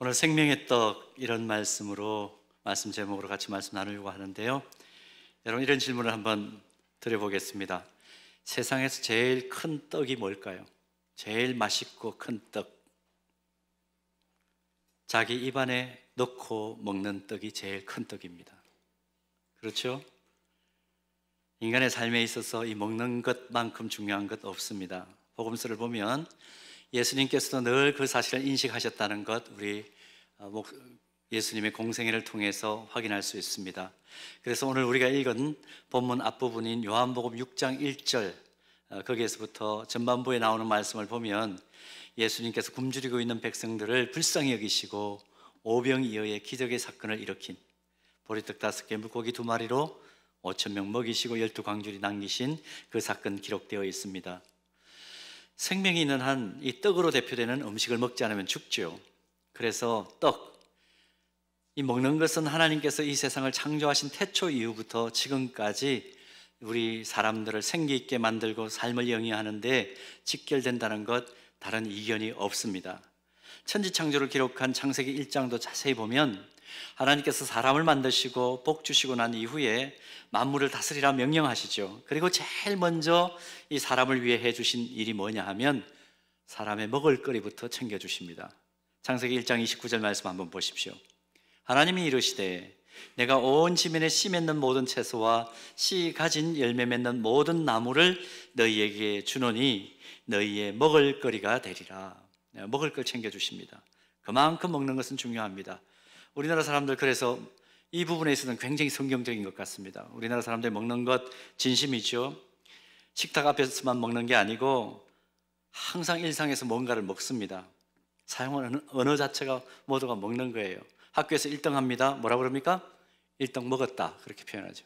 오늘 생명의 떡 이런 말씀으로 말씀 제목으로 같이 말씀 나누려고 하는데요. 여러분 이런 질문을 한번 드려보겠습니다. 세상에서 제일 큰 떡이 뭘까요? 제일 맛있고 큰 떡. 자기 입안에 넣고 먹는 떡이 제일 큰 떡입니다. 그렇죠? 인간의 삶에 있어서 이 먹는 것만큼 중요한 것 없습니다. 복음서를 보면 예수님께서도 늘 그 사실을 인식하셨다는 것 우리 예수님의 공생애를 통해서 확인할 수 있습니다. 그래서 오늘 우리가 읽은 본문 앞부분인 요한복음 6장 1절 거기에서부터 전반부에 나오는 말씀을 보면 예수님께서 굶주리고 있는 백성들을 불쌍히 여기시고 오병이어의 기적의 사건을 일으킨 보리떡 5개 물고기 2마리로 5,000명 먹이시고 12광줄이 남기신 그 사건 기록되어 있습니다. 생명이 있는 한 이 떡으로 대표되는 음식을 먹지 않으면 죽죠. 그래서 떡, 이 먹는 것은 하나님께서 이 세상을 창조하신 태초 이후부터 지금까지 우리 사람들을 생기 있게 만들고 삶을 영위하는 데 직결된다는 것 다른 이견이 없습니다. 천지창조를 기록한 창세기 1장도 자세히 보면 하나님께서 사람을 만드시고 복 주시고 난 이후에 만물을 다스리라 명령하시죠. 그리고 제일 먼저 이 사람을 위해 해주신 일이 뭐냐 하면 사람의 먹을 거리부터 챙겨주십니다. 창세기 1장 29절 말씀 한번 보십시오. 하나님이 이르시되 내가 온 지면에 씨 맺는 모든 채소와 씨 가진 열매 맺는 모든 나무를 너희에게 주노니 너희의 먹을 거리가 되리라. 먹을 걸 챙겨주십니다. 그만큼 먹는 것은 중요합니다. 우리나라 사람들 그래서 이 부분에 있어서는 굉장히 성경적인 것 같습니다. 우리나라 사람들 먹는 것 진심이죠. 식탁 앞에서만 먹는 게 아니고 항상 일상에서 뭔가를 먹습니다. 사용하는 언어 자체가 모두가 먹는 거예요. 학교에서 1등 합니다. 뭐라고 그럽니까? 1등 먹었다 그렇게 표현하죠.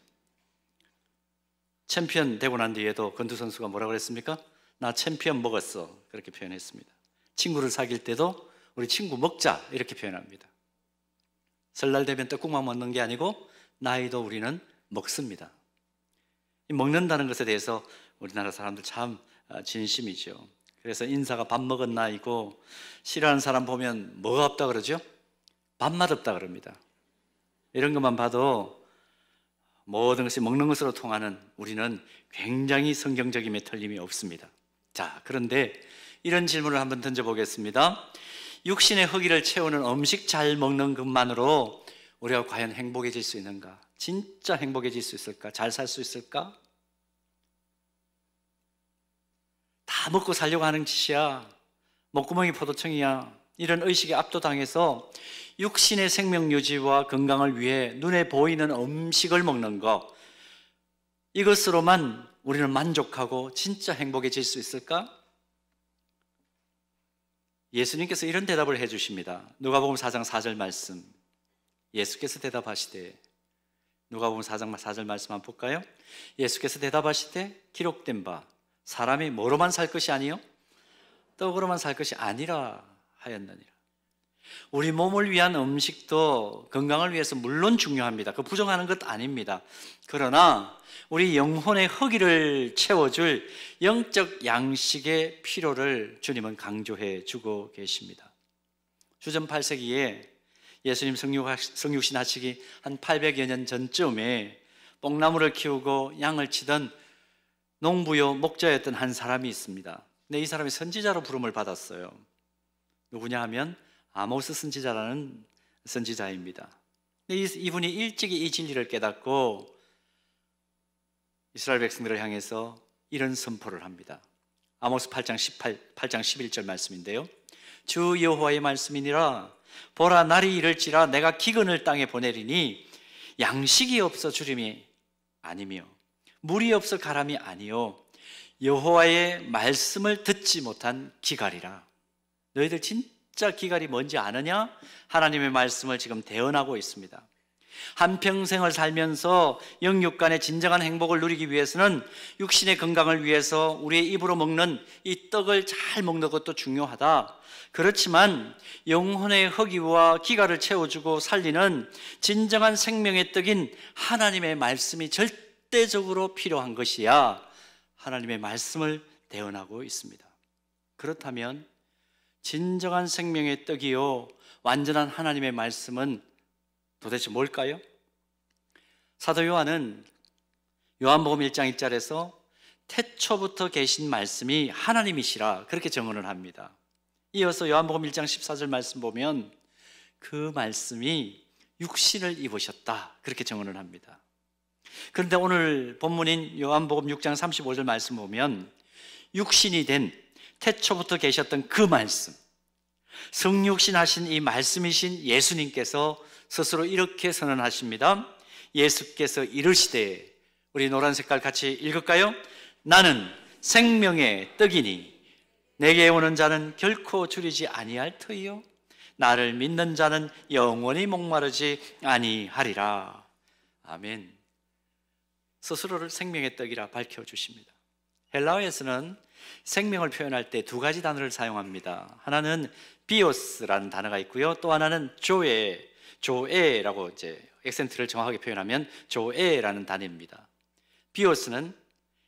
챔피언 되고 난 뒤에도 건두 선수가 뭐라고 그랬습니까? 나 챔피언 먹었어 그렇게 표현했습니다. 친구를 사귈 때도 우리 친구 먹자 이렇게 표현합니다. 설날 되면 떡국만 먹는 게 아니고 나이도 우리는 먹습니다. 먹는다는 것에 대해서 우리나라 사람들 참 진심이죠. 그래서 인사가 밥 먹었나이고 싫어하는 사람 보면 뭐가 없다 그러죠? 밥맛 없다 그럽니다. 이런 것만 봐도 모든 것이 먹는 것으로 통하는 우리는 굉장히 성경적임에 틀림이 없습니다. 자, 그런데 이런 질문을 한번 던져보겠습니다. 육신의 허기를 채우는 음식 잘 먹는 것만으로 우리가 과연 행복해질 수 있는가? 진짜 행복해질 수 있을까? 잘 살 수 있을까? 다 먹고 살려고 하는 짓이야. 목구멍이 포도청이야. 이런 의식에 압도당해서 육신의 생명 유지와 건강을 위해 눈에 보이는 음식을 먹는 것, 이것으로만 우리는 만족하고 진짜 행복해질 수 있을까? 예수님께서 이런 대답을 해주십니다. 누가복음 4장 4절 말씀. 예수께서 대답하시되, 누가복음 4장 4절 말씀 한번 볼까요? 예수께서 대답하시되 기록된 바 사람이 뭐로만 살 것이 아니요 떡으로만 살 것이 아니라 하였느니라. 우리 몸을 위한 음식도 건강을 위해서 물론 중요합니다. 그 부정하는 것 아닙니다. 그러나 우리 영혼의 허기를 채워줄 영적 양식의 필요를 주님은 강조해 주고 계십니다. 주전 8세기에 예수님 성육신 하시기 한 800여 년 전쯤에 뽕나무를 키우고 양을 치던 농부요 목자였던 한 사람이 있습니다. 근데 이 사람이 선지자로 부름을 받았어요. 누구냐 하면 아모스 선지자라는 선지자입니다. 이분이 일찍이 이 진리를 깨닫고 이스라엘 백성들을 향해서 이런 선포를 합니다. 아모스 8장 11절 말씀인데요. 주 여호와의 말씀이니라. 보라 날이 이를지라 내가 기근을 땅에 보내리니 양식이 없어 주림이 아니며 물이 없어 가람이 아니요 여호와의 말씀을 듣지 못한 기갈이라. 너희들 진짜 기갈이 뭔지 아느냐? 하나님의 말씀을 지금 대언하고 있습니다. 한평생을 살면서 영육 간의 진정한 행복을 누리기 위해서는 육신의 건강을 위해서 우리의 입으로 먹는 이 떡을 잘 먹는 것도 중요하다. 그렇지만 영혼의 허기와 기갈을 채워주고 살리는 진정한 생명의 떡인 하나님의 말씀이 절대적으로 필요한 것이야 하나님의 말씀을 대언하고 있습니다. 그렇다면 진정한 생명의 떡이요 완전한 하나님의 말씀은 도대체 뭘까요? 사도 요한은 요한복음 1장 1절에서 태초부터 계신 말씀이 하나님이시라 그렇게 증언을 합니다. 이어서 요한복음 1장 14절 말씀 보면 그 말씀이 육신을 입으셨다 그렇게 증언을 합니다. 그런데 오늘 본문인 요한복음 6장 35절 말씀 보면 육신이 된 태초부터 계셨던 그 말씀, 성육신 하신 이 말씀이신 예수님께서 스스로 이렇게 선언하십니다. 예수께서 이르시되, 우리 노란 색깔 같이 읽을까요? 나는 생명의 떡이니 내게 오는 자는 결코 줄이지 아니할 터이요 나를 믿는 자는 영원히 목마르지 아니하리라. 아멘. 스스로를 생명의 떡이라 밝혀주십니다. 헬라어에서는 생명을 표현할 때 두 가지 단어를 사용합니다. 하나는 비오스라는 단어가 있고요, 또 하나는 조에라고 이제 액센트를 정확하게 표현하면 조에라는 단어입니다. 비오스는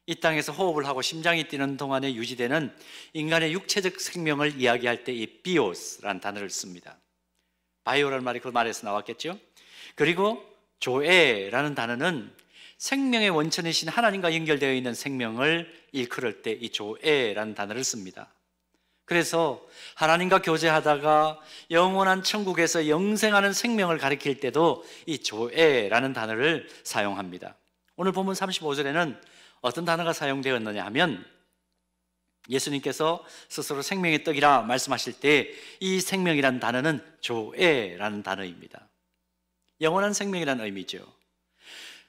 이 땅에서 호흡을 하고 심장이 뛰는 동안에 유지되는 인간의 육체적 생명을 이야기할 때 이 비오스라는 단어를 씁니다. 바이오라는 말이 그 말에서 나왔겠죠. 그리고 조에라는 단어는 생명의 원천이신 하나님과 연결되어 있는 생명을 일컬을 때 이 조에라는 단어를 씁니다. 그래서 하나님과 교제하다가 영원한 천국에서 영생하는 생명을 가리킬 때도 이 조에라는 단어를 사용합니다. 오늘 본문 35절에는 어떤 단어가 사용되었느냐 하면 예수님께서 스스로 생명의 떡이라 말씀하실 때 이 생명이라는 단어는 조에라는 단어입니다. 영원한 생명이라는 의미죠.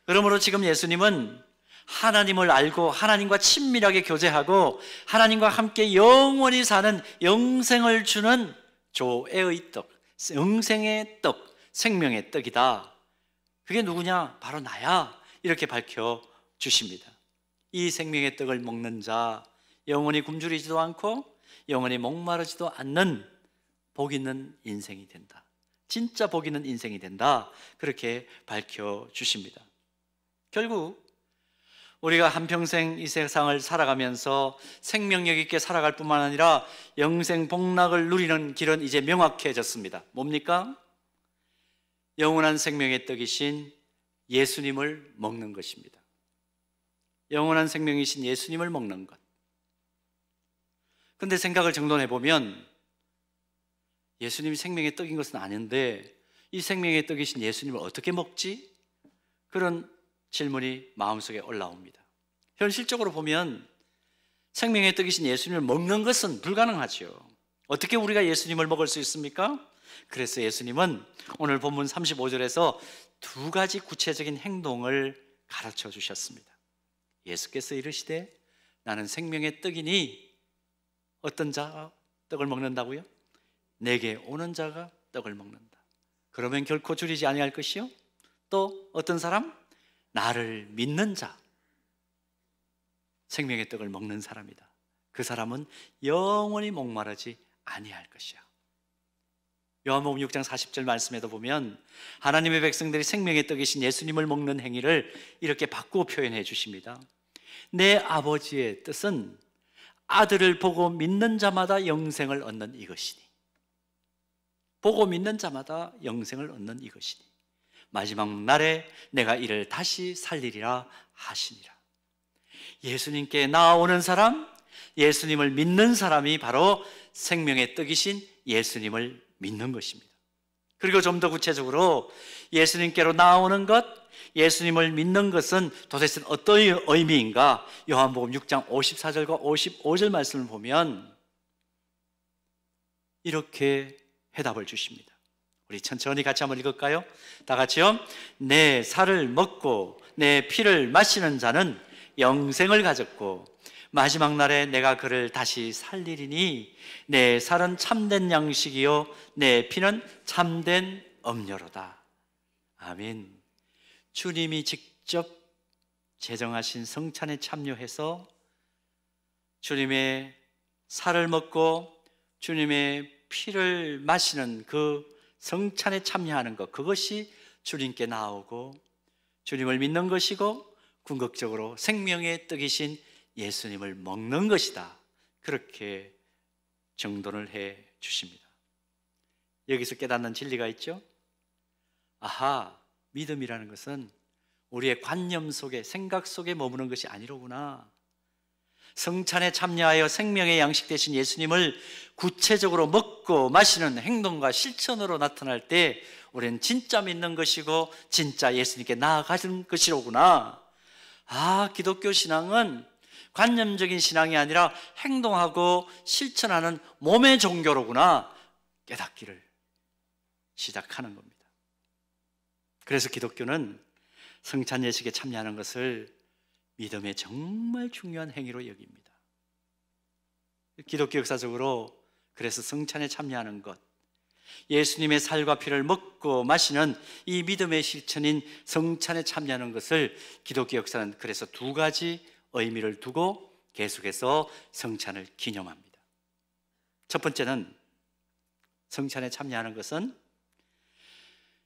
그러므로 지금 예수님은 하나님을 알고 하나님과 친밀하게 교제하고 하나님과 함께 영원히 사는 영생을 주는 조에의 떡, 영생의 떡, 생명의 떡이다. 그게 누구냐? 바로 나야. 이렇게 밝혀주십니다. 이 생명의 떡을 먹는 자 영원히 굶주리지도 않고 영원히 목마르지도 않는 복 있는 인생이 된다. 진짜 복 있는 인생이 된다. 그렇게 밝혀주십니다. 결국 우리가 한평생 이 세상을 살아가면서 생명력 있게 살아갈 뿐만 아니라 영생 복락을 누리는 길은 이제 명확해졌습니다. 뭡니까? 영원한 생명의 떡이신 예수님을 먹는 것입니다. 영원한 생명이신 예수님을 먹는 것. 근데 생각을 정돈해 보면 예수님이 생명의 떡인 것은 아닌데 이 생명의 떡이신 예수님을 어떻게 먹지? 그런 질문이 마음속에 올라옵니다. 현실적으로 보면 생명의 떡이신 예수님을 먹는 것은 불가능하죠. 어떻게 우리가 예수님을 먹을 수 있습니까? 그래서 예수님은 오늘 본문 35절에서 두 가지 구체적인 행동을 가르쳐 주셨습니다. 예수께서 이르시되 나는 생명의 떡이니 어떤 자가 떡을 먹는다고요? 내게 오는 자가 떡을 먹는다. 그러면 결코 줄이지 아니할 것이요 또 어떤 사람? 나를 믿는 자, 생명의 떡을 먹는 사람이다. 그 사람은 영원히 목마르지 아니할 것이야. 요한복음 6장 40절 말씀에도 보면 하나님의 백성들이 생명의 떡이신 예수님을 먹는 행위를 이렇게 바꾸어 표현해 주십니다. 내 아버지의 뜻은 아들을 보고 믿는 자마다 영생을 얻는 이것이니, 보고 믿는 자마다 영생을 얻는 이것이니 마지막 날에 내가 이를 다시 살리리라 하시니라. 예수님께 나아오는 사람, 예수님을 믿는 사람이 바로 생명의 떡이신 예수님을 믿는 것입니다. 그리고 좀 더 구체적으로 예수님께로 나아오는 것, 예수님을 믿는 것은 도대체 어떤 의미인가? 요한복음 6장 54절과 55절 말씀을 보면 이렇게 해답을 주십니다. 우리 천천히 같이 한번 읽을까요? 다 같이요. 내 살을 먹고 내 피를 마시는 자는 영생을 가졌고 마지막 날에 내가 그를 다시 살리리니 내 살은 참된 양식이요 내 피는 참된 음료로다. 아멘. 주님이 직접 제정하신 성찬에 참여해서 주님의 살을 먹고 주님의 피를 마시는 그 성찬에 참여하는 것, 그것이 주님께 나오고 주님을 믿는 것이고 궁극적으로 생명의 떡이신 예수님을 먹는 것이다. 그렇게 정돈을 해 주십니다. 여기서 깨닫는 진리가 있죠? 아하, 믿음이라는 것은 우리의 관념 속에, 생각 속에 머무는 것이 아니로구나. 성찬에 참여하여 생명의 양식 되신 예수님을 구체적으로 먹고 마시는 행동과 실천으로 나타날 때 우리는 진짜 믿는 것이고 진짜 예수님께 나아가는 것이로구나. 아, 기독교 신앙은 관념적인 신앙이 아니라 행동하고 실천하는 몸의 종교로구나 깨닫기를 시작하는 겁니다. 그래서 기독교는 성찬 예식에 참여하는 것을 믿음의 정말 중요한 행위로 여깁니다. 기독교 역사적으로 그래서 성찬에 참여하는 것, 예수님의 살과 피를 먹고 마시는 이 믿음의 실천인 성찬에 참여하는 것을 기독교 역사는 그래서 두 가지 의미를 두고 계속해서 성찬을 기념합니다. 첫 번째는 성찬에 참여하는 것은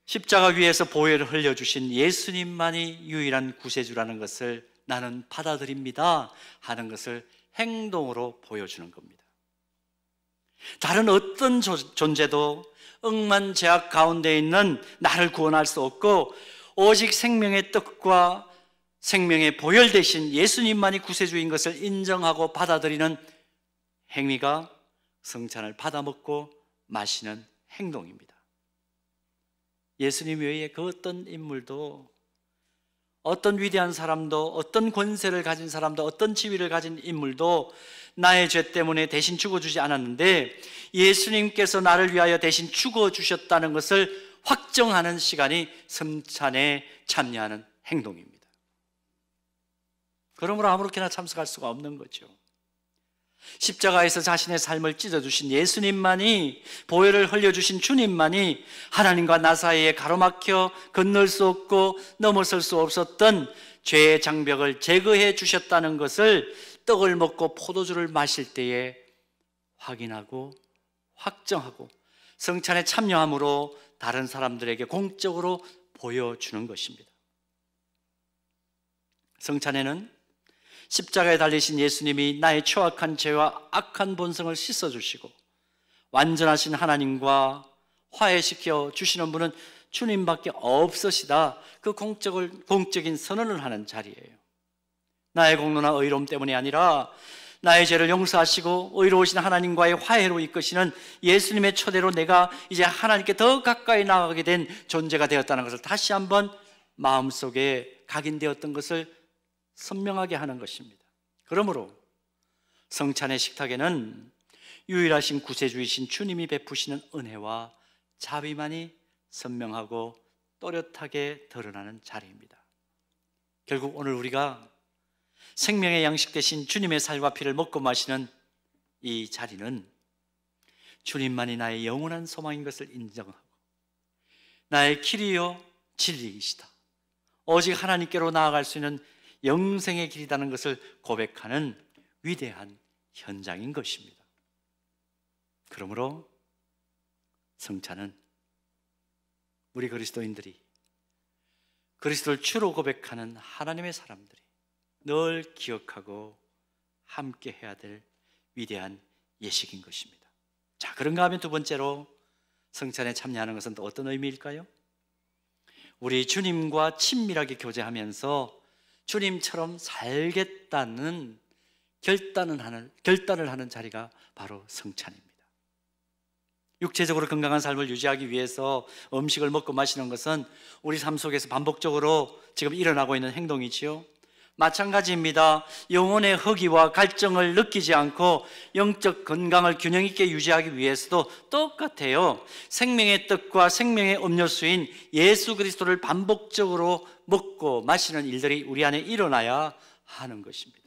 십자가 위에서 보혈을 흘려주신 예수님만이 유일한 구세주라는 것을 나는 받아들입니다 하는 것을 행동으로 보여주는 겁니다. 다른 어떤 존재도 억만제약 가운데 있는 나를 구원할 수 없고 오직 생명의 떡과 생명의 보혈 대신 예수님만이 구세주인 것을 인정하고 받아들이는 행위가 성찬을 받아먹고 마시는 행동입니다. 예수님 외에 그 어떤 인물도, 어떤 위대한 사람도, 어떤 권세를 가진 사람도, 어떤 지위를 가진 인물도 나의 죄 때문에 대신 죽어주지 않았는데 예수님께서 나를 위하여 대신 죽어주셨다는 것을 확정하는 시간이 성찬에 참여하는 행동입니다. 그러므로 아무렇게나 참석할 수가 없는 거죠. 십자가에서 자신의 삶을 찢어주신 예수님만이, 보혈을 흘려주신 주님만이 하나님과 나 사이에 가로막혀 건널 수 없고 넘어설 수 없었던 죄의 장벽을 제거해 주셨다는 것을 떡을 먹고 포도주를 마실 때에 확인하고 확정하고 성찬에 참여함으로 다른 사람들에게 공적으로 보여주는 것입니다. 성찬에는 십자가에 달리신 예수님이 나의 추악한 죄와 악한 본성을 씻어주시고 완전하신 하나님과 화해시켜 주시는 분은 주님밖에 없으시다, 그 공적인 선언을 하는 자리예요. 나의 공로나 의로움 때문이 아니라 나의 죄를 용서하시고 의로우신 하나님과의 화해로 이끄시는 예수님의 초대로 내가 이제 하나님께 더 가까이 나아가게 된 존재가 되었다는 것을 다시 한번 마음속에 각인되었던 것을 선명하게 하는 것입니다. 그러므로 성찬의 식탁에는 유일하신 구세주이신 주님이 베푸시는 은혜와 자비만이 선명하고 또렷하게 드러나는 자리입니다. 결국 오늘 우리가 생명의 양식 되신 주님의 살과 피를 먹고 마시는 이 자리는 주님만이 나의 영원한 소망인 것을 인정하고 나의 길이요 진리이시다, 오직 하나님께로 나아갈 수 있는 영생의 길이라는 것을 고백하는 위대한 현장인 것입니다. 그러므로 성찬은 우리 그리스도인들이, 그리스도를 주로 고백하는 하나님의 사람들이 늘 기억하고 함께 해야 될 위대한 예식인 것입니다. 자, 그런가 하면 두 번째로 성찬에 참여하는 것은 또 어떤 의미일까요? 우리 주님과 친밀하게 교제하면서 주님처럼 살겠다는 결단을 하는 자리가 바로 성찬입니다. 육체적으로 건강한 삶을 유지하기 위해서 음식을 먹고 마시는 것은 우리 삶 속에서 반복적으로 지금 일어나고 있는 행동이지요. 마찬가지입니다. 영혼의 허기와 갈증을 느끼지 않고 영적 건강을 균형 있게 유지하기 위해서도 똑같아요. 생명의 떡과 생명의 음료수인 예수 그리스도를 반복적으로 먹고 마시는 일들이 우리 안에 일어나야 하는 것입니다.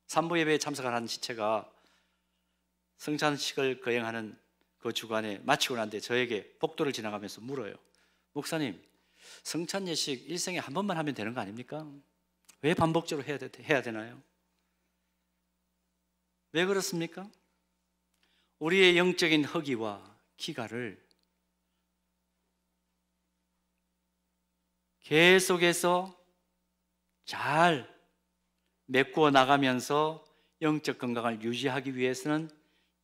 산부 예배에 참석하는 지체가 성찬식을 거행하는 그 주간에 마치고 난 뒤에 저에게 복도를 지나가면서 물어요. 목사님, 성찬 예식 일생에 한 번만 하면 되는 거 아닙니까? 왜 반복적으로 해야 되나요? 왜 그렇습니까? 우리의 영적인 허기와 기갈을 계속해서 잘 메꾸어 나가면서 영적 건강을 유지하기 위해서는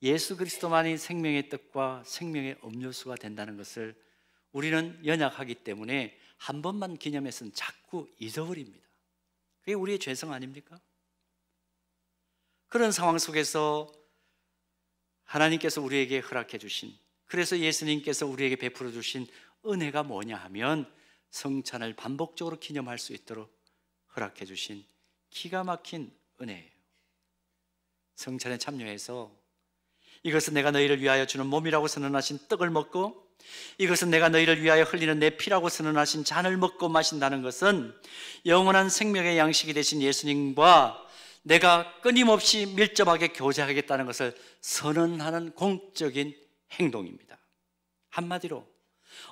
예수 그리스도만이 생명의 떡과 생명의 음료수가 된다는 것을 우리는 연약하기 때문에 한 번만 기념해서는 자꾸 잊어버립니다. 그게 우리의 죄성 아닙니까? 그런 상황 속에서 하나님께서 우리에게 허락해 주신, 그래서 예수님께서 우리에게 베풀어 주신 은혜가 뭐냐 하면 성찬을 반복적으로 기념할 수 있도록 허락해 주신 기가 막힌 은혜예요. 성찬에 참여해서 이것은 내가 너희를 위하여 주는 몸이라고 선언하신 떡을 먹고 이것은 내가 너희를 위하여 흘리는 내 피라고 선언하신 잔을 먹고 마신다는 것은 영원한 생명의 양식이 되신 예수님과 내가 끊임없이 밀접하게 교제하겠다는 것을 선언하는 공적인 행동입니다. 한마디로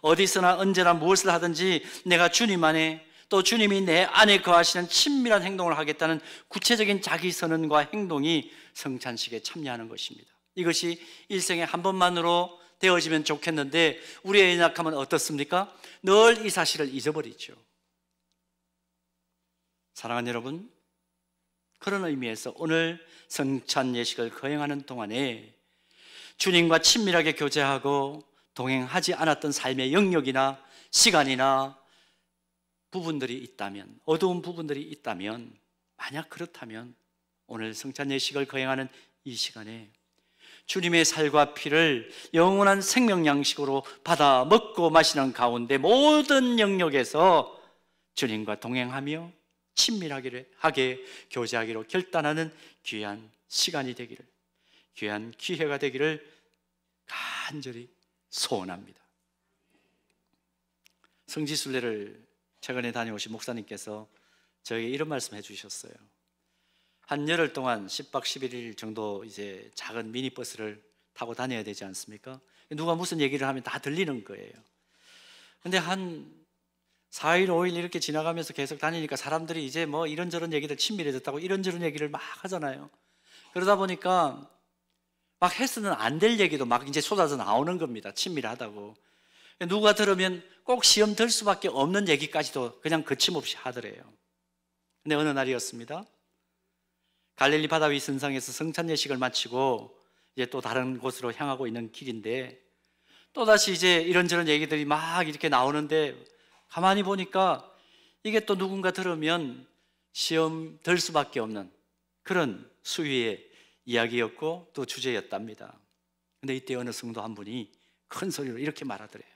어디서나 언제나 무엇을 하든지 내가 주님 안에, 또 주님이 내 안에 거하시는 친밀한 행동을 하겠다는 구체적인 자기 선언과 행동이 성찬식에 참여하는 것입니다. 이것이 일생에 한 번만으로 되어지면 좋겠는데 우리의 연약함은 어떻습니까? 늘 이 사실을 잊어버리죠. 사랑하는 여러분, 그런 의미에서 오늘 성찬 예식을 거행하는 동안에 주님과 친밀하게 교제하고 동행하지 않았던 삶의 영역이나 시간이나 부분들이 있다면, 어두운 부분들이 있다면, 만약 그렇다면 오늘 성찬 예식을 거행하는 이 시간에 주님의 살과 피를 영원한 생명 양식으로 받아 먹고 마시는 가운데 모든 영역에서 주님과 동행하며 친밀하게 교제하기로 결단하는 귀한 시간이 되기를, 귀한 기회가 되기를 간절히 소원합니다. 성지순례를 최근에 다녀오신 목사님께서 저에게 이런 말씀 해주셨어요. 한 열흘 동안 10박 11일 정도 이제 작은 미니버스를 타고 다녀야 되지 않습니까? 누가 무슨 얘기를 하면 다 들리는 거예요. 근데 한 4일, 5일 이렇게 지나가면서 계속 다니니까 사람들이 이제 뭐 이런저런 얘기들 친밀해졌다고 이런저런 얘기를 막 하잖아요. 그러다 보니까 막 해서는 안 될 얘기도 막 이제 쏟아져 나오는 겁니다. 친밀하다고. 누가 들으면 꼭 시험 들 수밖에 없는 얘기까지도 그냥 거침없이 하더래요. 근데 어느 날이었습니다. 갈릴리 바다 위 선상에서 성찬 예식을 마치고 이제 또 다른 곳으로 향하고 있는 길인데 또다시 이제 이런저런 얘기들이 막 이렇게 나오는데 가만히 보니까 이게 또 누군가 들으면 시험 들 수밖에 없는 그런 수위의 이야기였고 또 주제였답니다. 근데 이때 어느 성도 한 분이 큰 소리로 이렇게 말하더래요.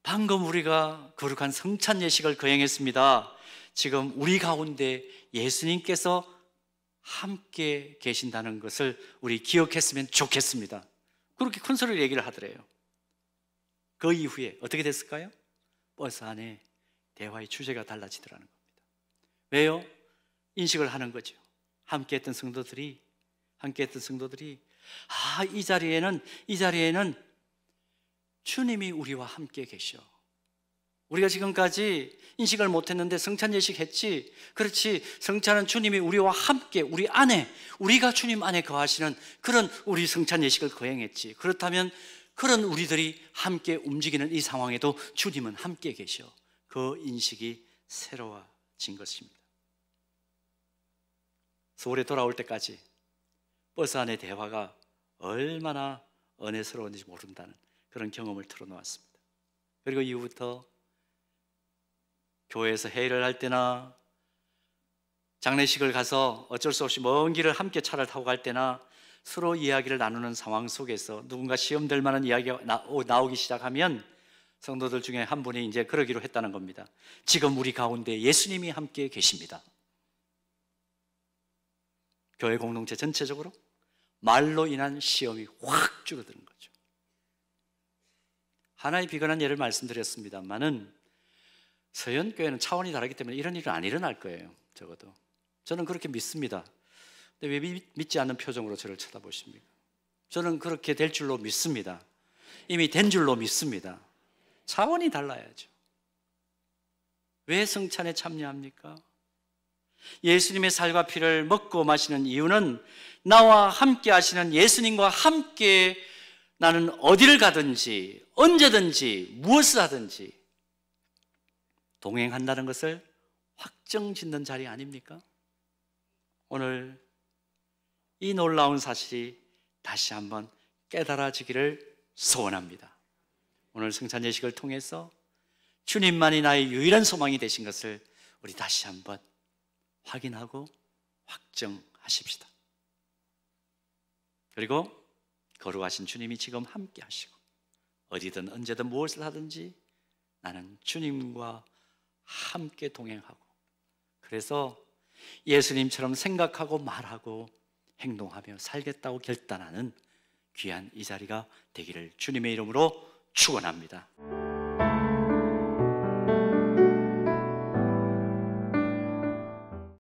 방금 우리가 거룩한 성찬 예식을 거행했습니다. 지금 우리 가운데 예수님께서 함께 계신다는 것을 우리 기억했으면 좋겠습니다. 그렇게 큰 소리로 얘기를 하더래요. 그 이후에 어떻게 됐을까요? 버스 안에 대화의 주제가 달라지더라는 겁니다. 왜요? 인식을 하는 거죠. 함께했던 성도들이 이 자리에는 주님이 우리와 함께 계셔. 우리가 지금까지 인식을 못했는데 성찬 예식 했지. 그렇지, 성찬은 주님이 우리와 함께, 우리 안에, 우리가 주님 안에 거하시는 그런 우리 성찬 예식을 거행했지. 그렇다면 그런 우리들이 함께 움직이는 이 상황에도 주님은 함께 계셔. 그 인식이 새로워진 것입니다. 서울에 돌아올 때까지 버스 안의 대화가 얼마나 은혜스러운지 모른다는 그런 경험을 털어놓았습니다. 그리고 이후부터 교회에서 회의를 할 때나 장례식을 가서 어쩔 수 없이 먼 길을 함께 차를 타고 갈 때나 서로 이야기를 나누는 상황 속에서 누군가 시험될 만한 이야기가 나오기 시작하면 성도들 중에 한 분이 이제 그러기로 했다는 겁니다. 지금 우리 가운데 예수님이 함께 계십니다. 교회 공동체 전체적으로 말로 인한 시험이 확 줄어드는 거죠. 하나의 비근한 예를 말씀드렸습니다만은 서현교회는 차원이 다르기 때문에 이런 일은 안 일어날 거예요. 적어도 저는 그렇게 믿습니다. 근데 왜 믿지 않는 표정으로 저를 쳐다보십니까? 저는 그렇게 될 줄로 믿습니다. 이미 된 줄로 믿습니다. 차원이 달라야죠. 왜 성찬에 참여합니까? 예수님의 살과 피를 먹고 마시는 이유는 나와 함께 하시는 예수님과 함께 나는 어디를 가든지 언제든지 무엇을 하든지 동행한다는 것을 확정짓는 자리 아닙니까? 오늘 이 놀라운 사실이 다시 한번 깨달아지기를 소원합니다. 오늘 성찬 예식을 통해서 주님만이 나의 유일한 소망이 되신 것을 우리 다시 한번 확인하고 확정하십시다. 그리고 거룩하신 주님이 지금 함께 하시고 어디든 언제든 무엇을 하든지 나는 주님과 함께 동행하고, 그래서 예수님처럼 생각하고 말하고 행동하며 살겠다고 결단하는 귀한 이 자리가 되기를 주님의 이름으로 축원합니다.